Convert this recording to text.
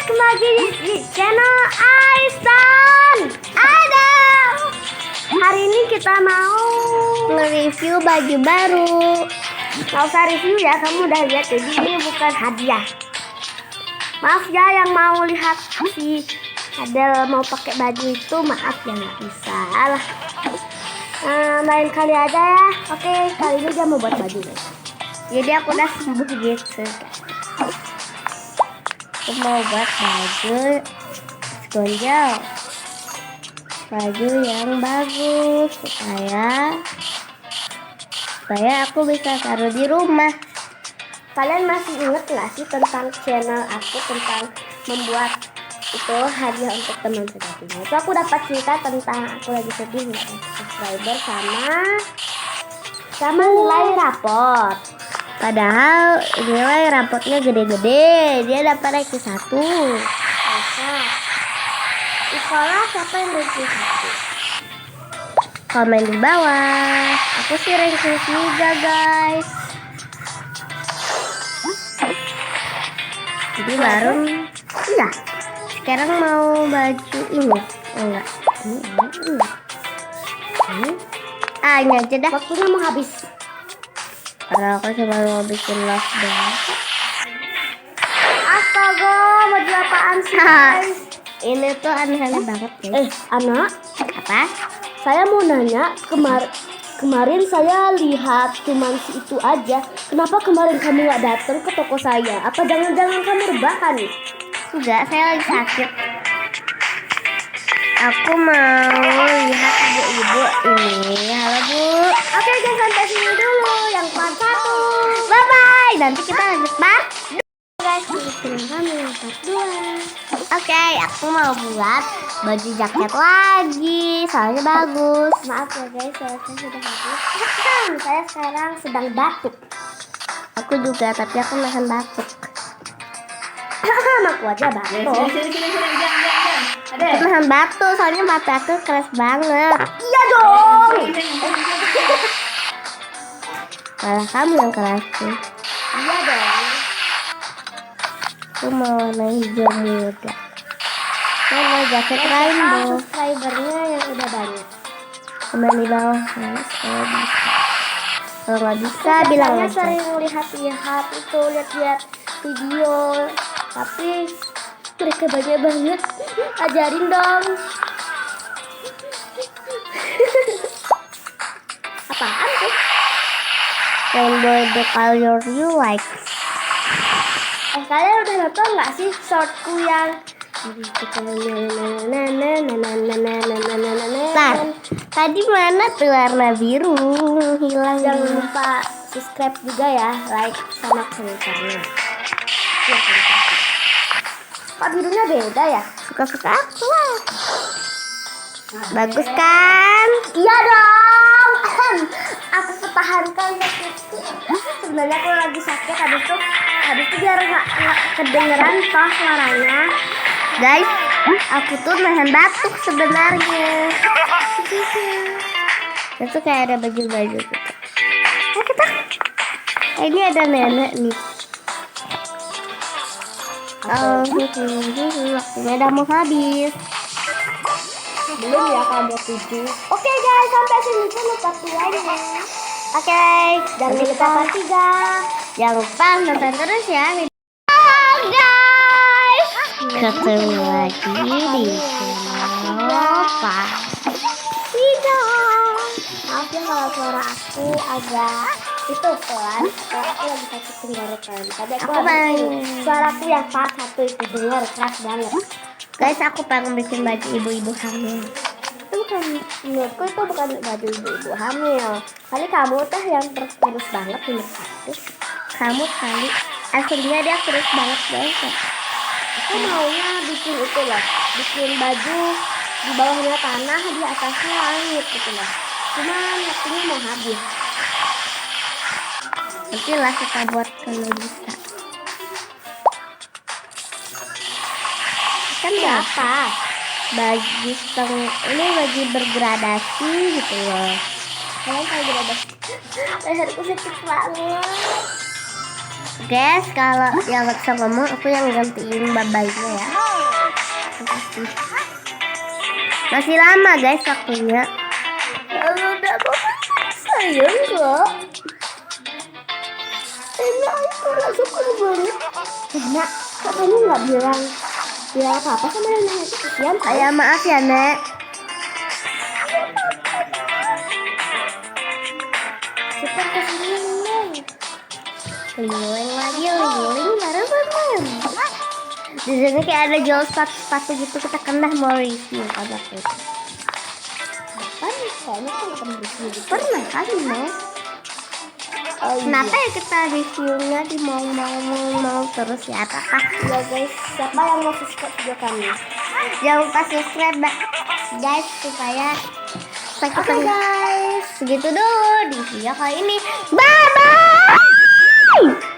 Kembali lagi di channel Aisan. Hari ini kita mau nge-review baju baru. Gak usah review ya, kamu udah lihat. Jadi ini bukan hadiah. Maaf ya yang mau lihat si Adel mau pakai baju itu, maaf ya nggak bisa lah. Lain kali aja ya. Oke, kali ini dia mau buat baju guys. Jadi aku udah sembuh gitu. Aku mau buat baju gonjal, baju yang bagus supaya aku bisa taruh di rumah. Kalian masih ingat nggak sih tentang channel aku tentang membuat itu hadiah untuk teman sejatinya? Itu aku dapat cerita tentang aku lagi sedih nih, subscriber sama nilai raport. Padahal nilai rapotnya gede-gede, dia dapat ranking 1. Di sekolah siapa yang ranking 1? Komen di bawah. Aku sih ranking 3 guys. Jadi baru, iya. Sekarang mau baju ini, enggak? Ini. Ini aja dah. Waktunya mau habis. Karena aku cuma mau bikin love dance. Astaga, baju apaan sih guys? Ini tuh aneh-aneh banget guys. Anak, apa? Saya mau nanya, kemarin saya lihat cuman si itu aja. Kenapa kemarin kamu nggak datang ke toko saya? Apa jangan-jangan kamu rebahan nih? Enggak, saya lagi sakit. Aku mau lihat ibu-ibu ini. Halo Bu. Oke guys, sampai sini dulu yang part 1. Bye bye. Nanti kita lanjut part 2 guys. Bikin kami part 2. Oke, aku mau buat baju jaket lagi. Soalnya bagus. Maaf ya guys, saya sudah habis. Saya sekarang sedang batuk. Aku juga, tapi aku nahan batuk. Aku aja batuk. Aku nahan batuk, soalnya mata aku keras banget. Iya dong. Malah kamu yang keras tuh. Iya dong. Aku mau warna hijau muda. Saya mau jaket rainbow. Subscribernya yang udah banyak. Komen di bawah guys, kalau bisa. Kalau nggak bisa bilang aja. Sering lihat itu, lihat video, tapi mereka banyak banget. Ajarin dong. Apaan tuh? Rainbow the color you like. Kalian udah nonton nggak sih shortku yang tadi mana tuh warna biru hilang? Jangan lupa subscribe juga ya, like sama komentarnya. Kok birunya beda ya? Suka-suka aku lah. Bagus kan? Iya dong. Aku pertahankan itu. Sebenarnya aku lagi sakit, habis itu biar nggak kedengeran toh suaranya. Guys, aku tuh nahan batuk sebenarnya. Itu kayak ada baju-baju gitu. Nah, kita ini ada nenek nih. Waktunya udah mau habis. Belum ya, kamu 7. Oke guys, sampai sini dulu part 2-nya. Oke, jangan lupa part 3. Jangan lupa nonton terus ya. Guys, ketemu lagi di channel Pak Tidak. Maaf ya kalau suara aku agak itu pelan, karena aku lagi sakit tenggorokan. Tadi aku suaraku yang part 1 itu dengar keras banget. Guys, aku pengen bikin baju ibu-ibu hamil. Itu bukan, menurutku itu bukan baju ibu-ibu hamil. Kali kamu teh yang terus banget menurut aku. Kamu kali aslinya dia terus banget guys. Aku maunya bikin itu loh, bikin baju di bawahnya tanah, di atasnya langit gitu loh. Cuman waktunya mau habis. Nantilah kita buat kalau bisa. Kan berapa? Baju ini baju bergradasi gitu loh. Kalian tahu gradasi? Leherku sakit banget. Guys, kalau yang gak bisa ngomong aku yang gantiin babainya ya. Masih lama guys waktunya. Kalau udah saya enggak. Enak itu gak suka banget. Enak, kok kamu gak bilang apa-apa sama nenek itu kesian? Ya maaf ya Nek. Cepat kesini Neng. Keliling lagi, keliling baru bangun. Di sini kayak ada jual sepatu gitu, kita kan dah mau review apa itu. Kayaknya kan pernah review gitu. Pernah kan Nek? Oh, kenapa ya kita reviewnya di mau terus ya? Apakah ya guys, siapa yang mau subscribe video kami? Jangan lupa subscribe guys supaya oke guys, segitu dulu di video kali ini. Bye bye.